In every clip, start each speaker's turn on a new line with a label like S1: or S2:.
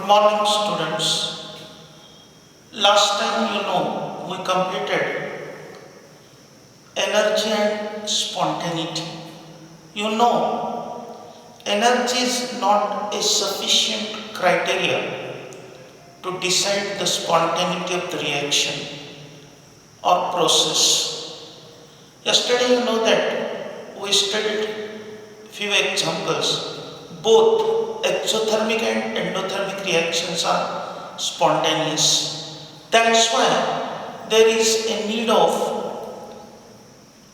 S1: Good morning, students. Last time, we completed energy and spontaneity. Energy is not a sufficient criteria to decide the spontaneity of the reaction or process. Yesterday, that we studied few examples. Both exothermic and endothermic reactions are spontaneous. That's why there is a need of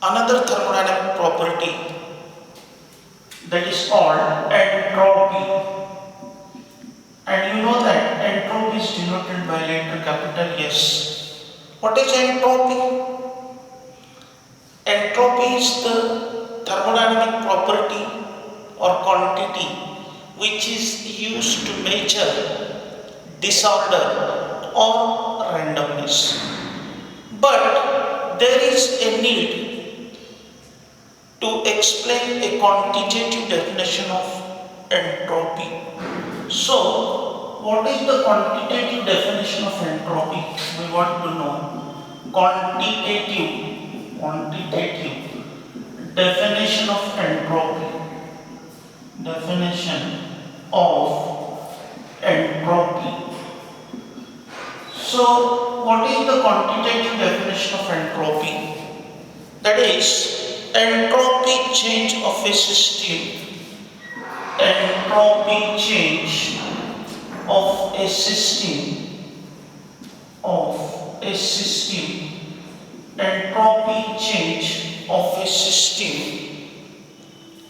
S1: another thermodynamic property that is called entropy. And you know that entropy is denoted by letter capital S. What is entropy? Entropy is the thermodynamic property or quantity which is used to measure disorder or randomness. But there is a need to explain a quantitative definition of entropy. So, what is the quantitative definition of entropy? We want to know. Quantitative definition of entropy. Definition of entropy. So, what is the quantitative definition of entropy? That is, entropy change of a system. Entropy change of a system. Entropy change of a system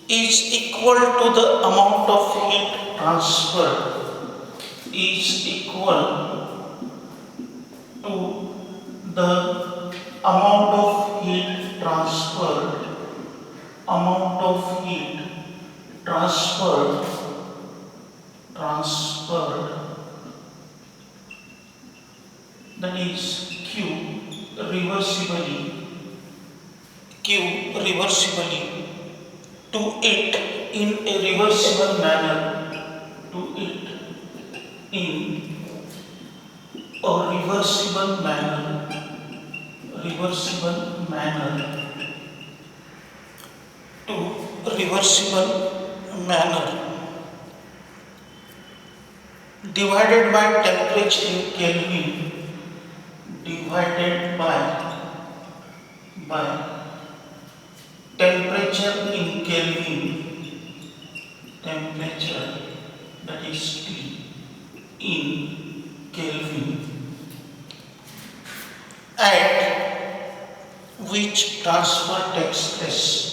S1: is equal to the amount of heat transferred. Is equal to the amount of heat transferred. Amount of heat transferred. That is Q reversibly to it in a reversible manner. To it in a reversible manner. Divided by temperature in Kelvin. Divided by temperature in Kelvin. Temperature, that is T, in Kelvin, at which transfer takes place.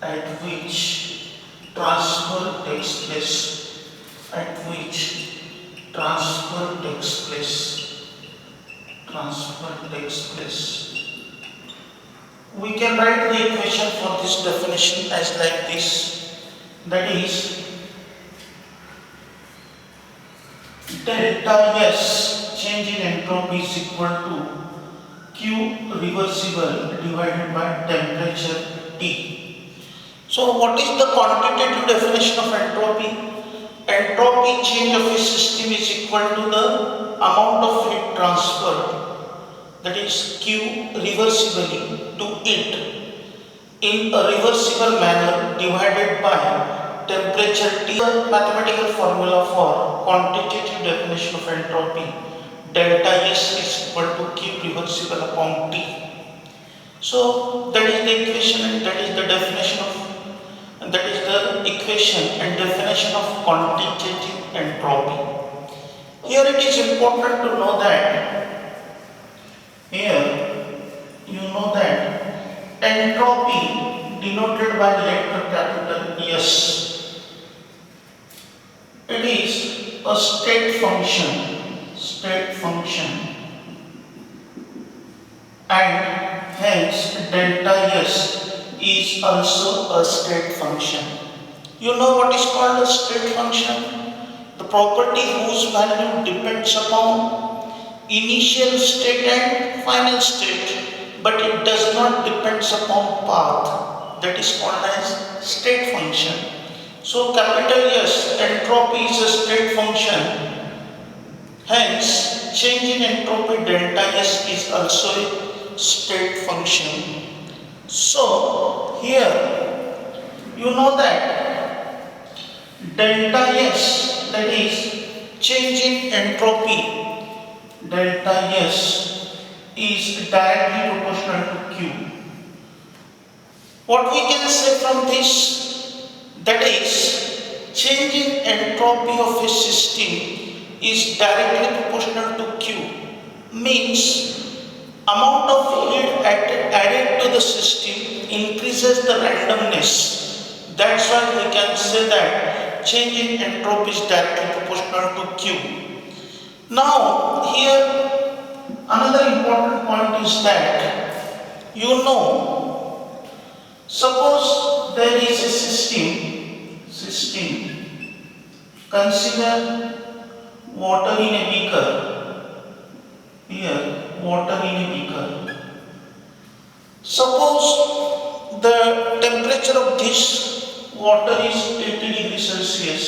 S1: At which transfer takes place. At which transfer takes place. We can write the equation for this definition as like this. That is, delta S change in entropy is equal to Q reversible divided by temperature T. So what is the quantitative definition of entropy? Entropy change of a system is equal to the amount of heat transferred, that is Q reversibly to it in a reversible manner divided by temperature T. The mathematical formula for quantitative definition of entropy, delta S is equal to Q reversible upon T. So that is the equation and that is the definition of and definition of quantitative entropy. Here it is important to know that entropy denoted by letter capital S. It is a state function, and hence delta S is also a state function. You know what is called a state function? The property whose value depends upon initial state and final state, but it does not depend upon path. That is called as state function. So capital S, entropy is a state function Hence, change in entropy delta S is also a state function. So, here you know that delta S, that is change in entropy delta S is directly proportional to Q. What we can say from this, that is change in entropy of a system is directly proportional to Q, means amount of heat added to the system increases the randomness. That's why we can say that change in entropy is directly proportional to Q. Now here another important point is that you know, suppose there is a system, consider water in a beaker, here water in a beaker. Suppose the temperature of this water is 80 degrees Celsius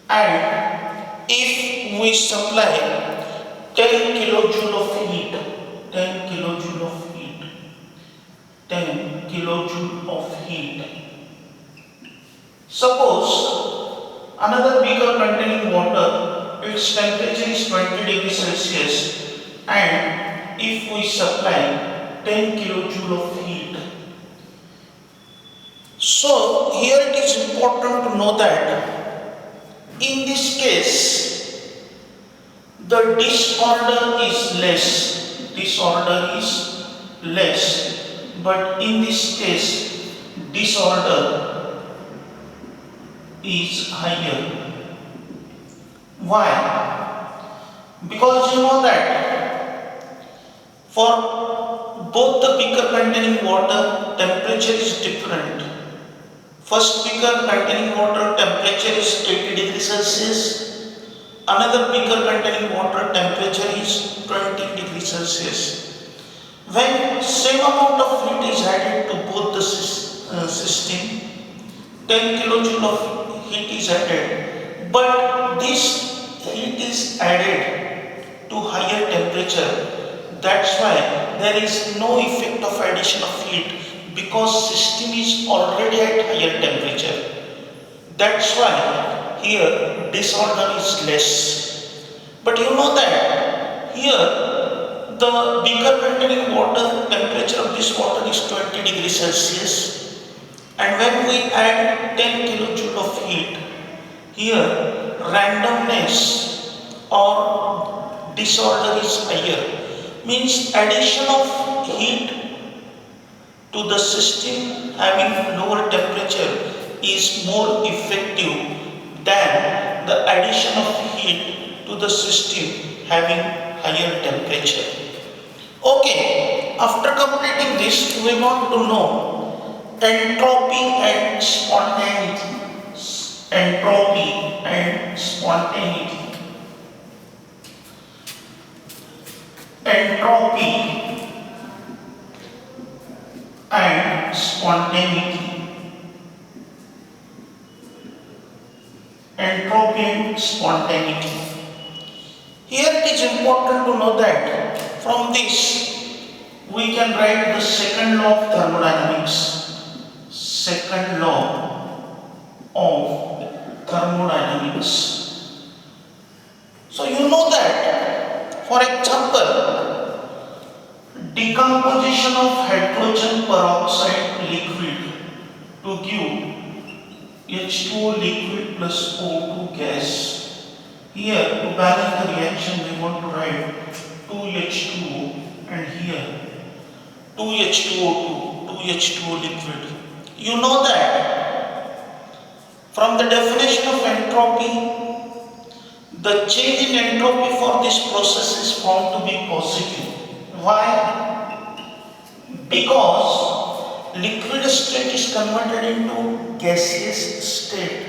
S1: and if we supply 10 kilojoule of heat, 10 kilojoule of heat, 10 kilojoule of heat. Suppose another beaker containing water, its temperature is 20 degrees Celsius and if we supply 10 kilojoule of heat. So here it is important to know that in this case the disorder is less, but in this case disorder is higher. Why? Because you know that for both the beaker containing water, temperature is different. First beaker containing water, temperature is 80 degrees Celsius. Another beaker containing water, temperature is 20 degrees Celsius. When same amount of heat is added to both the system, 10 kilojoule of heat is added, but this heat is added to higher temperature. That's why there is no effect of addition of heat because system is already at higher temperature. That's why here disorder is less. But you know that here the beaker containing water, temperature of this water is 20 degrees Celsius and when we add 10 kilojoule of heat, here randomness or disorder is higher, means addition of heat to the system having lower temperature is more effective than the addition of heat to the system having higher temperature. Okay, after completing this, we want to know entropy and spontaneity. Entropy and spontaneity. Entropy and spontaneity. Entropy and spontaneity. Here it is important to know that from this we can write the second law of thermodynamics. Second law of thermodynamics. So you know that, for example, decomposition of hydrogen peroxide liquid to give H2O liquid plus O2 gas. Here to balance the reaction we want to write 2H2O and here 2H2O2, 2H2O liquid. You know that from the definition of entropy, the change in entropy for this process is found to be positive. Why? Because liquid state is converted into gaseous state.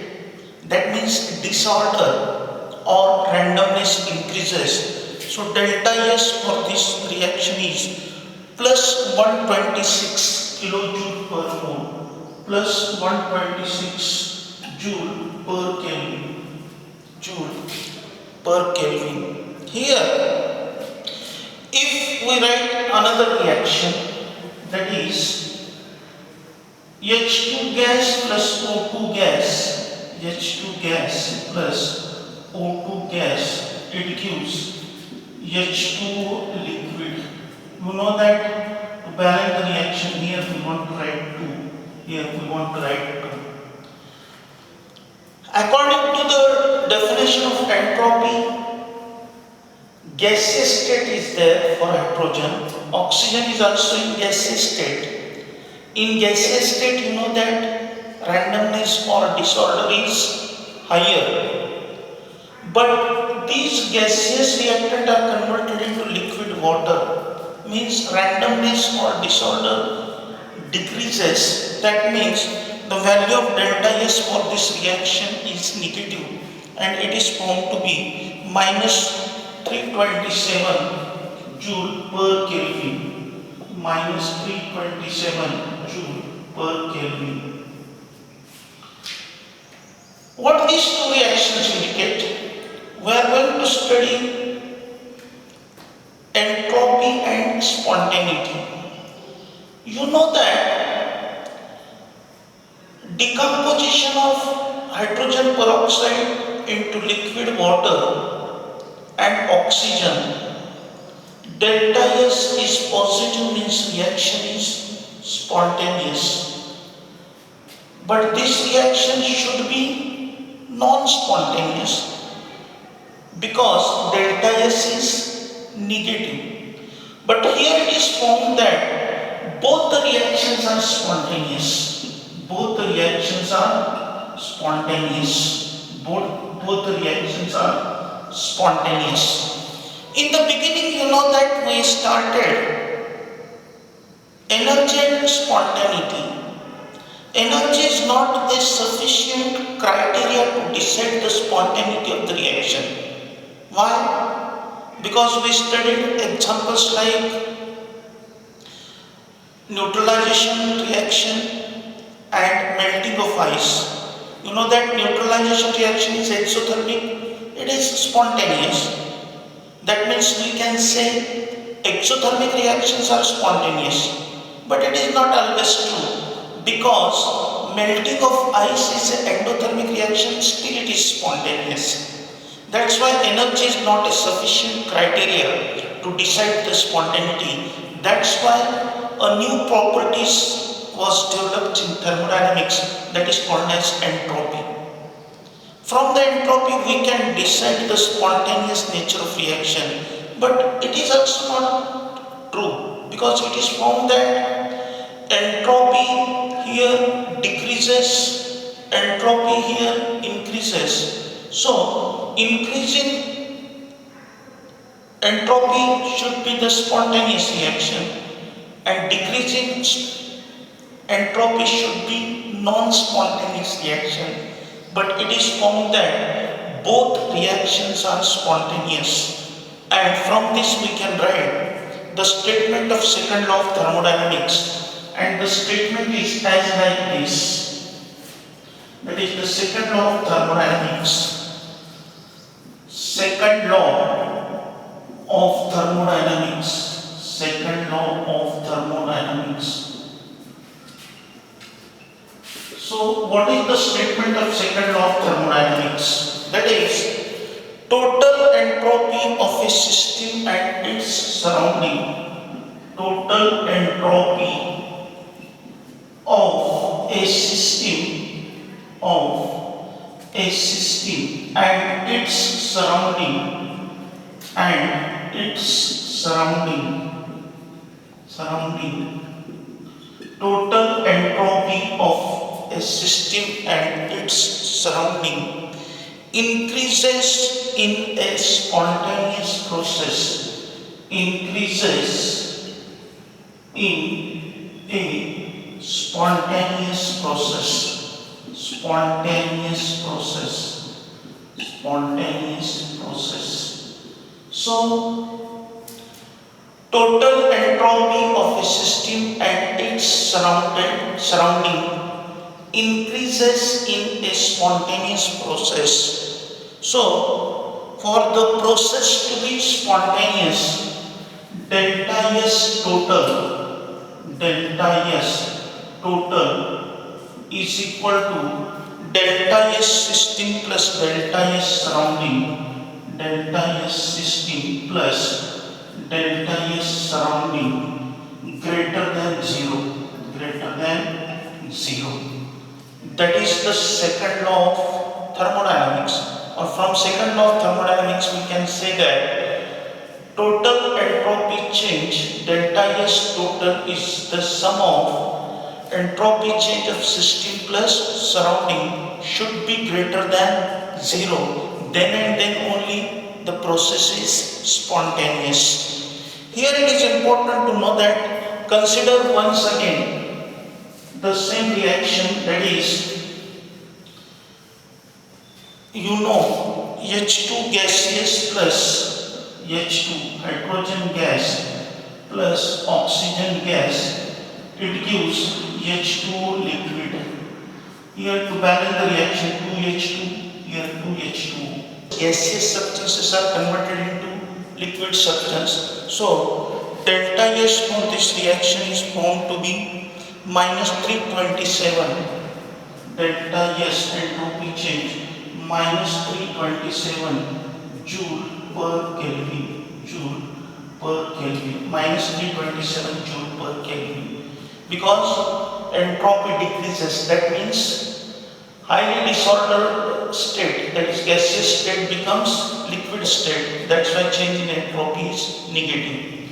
S1: That means disorder or randomness increases. So delta S for this reaction is plus 126 kilojoule per mole plus 126 joule per Kelvin. Joule per Kelvin. Here, if we write another reaction, that is H2 gas plus O2 gas, H2 gas plus O2 gas, it gives H2 liquid. You know that to balance the reaction, here we want to write 2, here we want to write 2. According to the definition of entropy, gaseous state is there for hydrogen, oxygen is also in gaseous state. In gaseous state, you know that randomness or disorder is higher. But these gaseous reactants are converted into liquid water, means randomness or disorder decreases. That means the value of delta S for this reaction is negative and it is found to be minus 327 joule per Kelvin, minus 327 joule per Kelvin. What these two reactions indicate? We are going to study entropy and spontaneity. You know that decomposition of hydrogen peroxide into liquid water and oxygen, delta S is positive, means reaction is spontaneous. But this reaction should be non-spontaneous because delta S is negative. But here it is found that both the reactions are spontaneous. Both the reactions are spontaneous. Both the reactions are spontaneous. In the beginning, you know that we started energy and spontaneity. Energy is not a sufficient criteria to decide the spontaneity of the reaction. Why? Because we studied examples like neutralization reaction and melting of ice. You know that neutralization reaction is exothermic, it is spontaneous. That means we can say exothermic reactions are spontaneous, but it is not always true because melting of ice is an endothermic reaction, still it is spontaneous. That's why energy is not a sufficient criteria to decide the spontaneity. That's why a new properties was developed in thermodynamics that is called as entropy. From the entropy we can decide the spontaneous nature of reaction, but it is also not true because it is found that entropy here decreases, entropy here increases. So increasing entropy should be the spontaneous reaction and decreasing entropy should be non-spontaneous reaction. But it is found that both reactions are spontaneous, and from this we can write the statement of second law of thermodynamics, and the statement is as like this. That is the second law of thermodynamics. Second law of thermodynamics. Second law of thermodynamics. So, what is the statement of second law of thermodynamics? That is, total entropy of a system and its surrounding. Total entropy of a system and its surrounding total entropy of a system and its surrounding increases in a spontaneous process, increases in a spontaneous process. So, total entropy of a system and its surrounding increases in a spontaneous process. So, for the process to be spontaneous, delta S total is equal to delta S system plus delta S surrounding, delta S system plus delta S surrounding greater than 0, that is the second law of thermodynamics, or from second law of thermodynamics we can say that total entropy change delta S total is the sum of entropy change of system plus surrounding should be greater than 0, then and then only the process is spontaneous. Here it is important to know that consider once again the same reaction, that is, you know, H2 gaseous plus H2 hydrogen gas plus oxygen gas, it gives H2 liquid. Here to balance the reaction 2H2, here 2H2. Gaseous substances are converted into liquid substance. So delta S for this reaction is found to be minus 327. Delta S entropy change minus 327 joule per Kelvin. Minus 327 joule per Kelvin. Because entropy decreases, that means highly disordered state, that is gaseous state, becomes liquid state. That's why change in entropy is negative.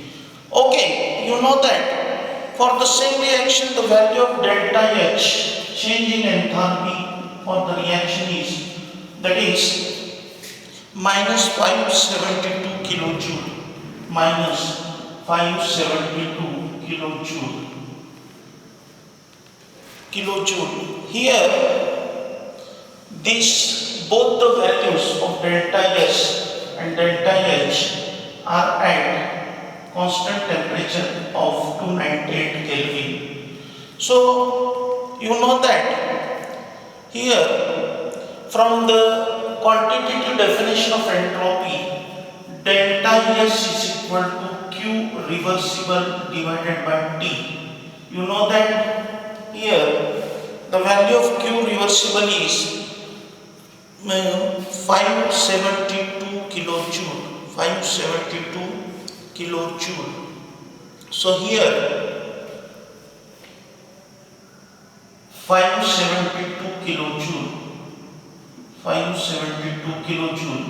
S1: Okay, you know that for the same reaction the value of delta H, change in enthalpy for the reaction is, that is minus 572 kilojoule, minus 572 kilojoule. Here both the values of delta S and delta H are at constant temperature of 298 Kelvin. So you know that here from the quantitative definition of entropy, delta S is equal to Q reversible divided by T. You know that here the value of Q reversible is 572 kilojoule. So here 572 kilojoule,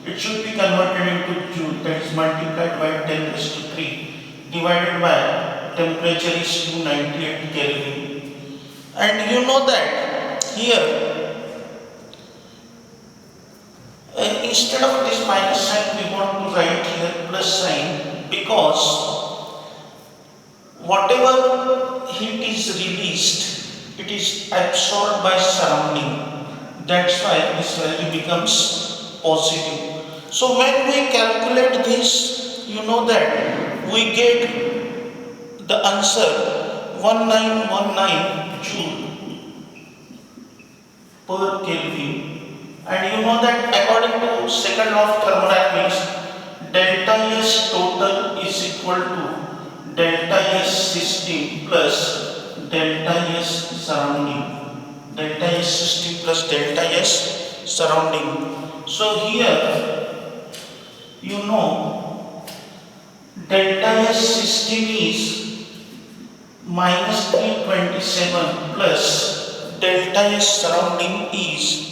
S1: it should be converted into joule, that is multiplied by 10 raised to 3 divided by temperature is 298 Kelvin. And you know that here instead of this minus sign we want to write here plus sign, because whatever heat is released, it is absorbed by surrounding. That's why this value becomes positive. So when we calculate this, you know that we get the answer 1919 joule per Kelvin. And you know that according to second law of thermodynamics, delta S total is equal to delta S system plus delta S surrounding. Delta S system plus delta S surrounding. So here you know delta S system is minus 327 plus delta S surrounding is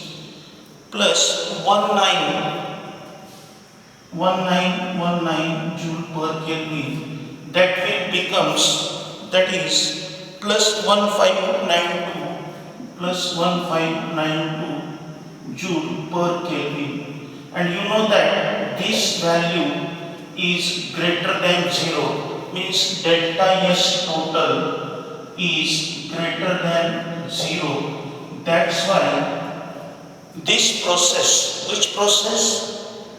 S1: plus 1919 joule per Kelvin. That will becomes, that is plus 1592 joule per Kelvin. And you know that this value is greater than 0, means delta S total is greater than 0. That's why this process, which process?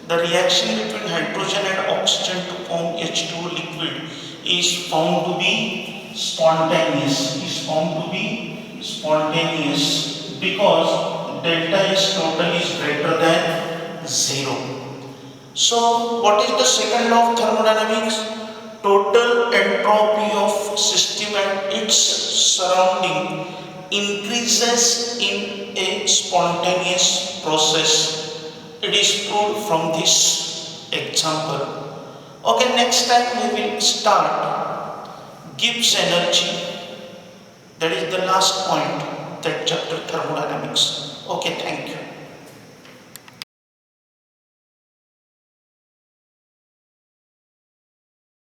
S1: The reaction between hydrogen and oxygen to form H2 liquid is found to be spontaneous. Because delta S total is greater than 0. So what is the second law of thermodynamics? Total entropy of system and its surrounding increases in a spontaneous process. It is proved from this example. Okay, next time we will start Gibbs energy. That is the last point that chapter thermodynamics. Okay, thank you.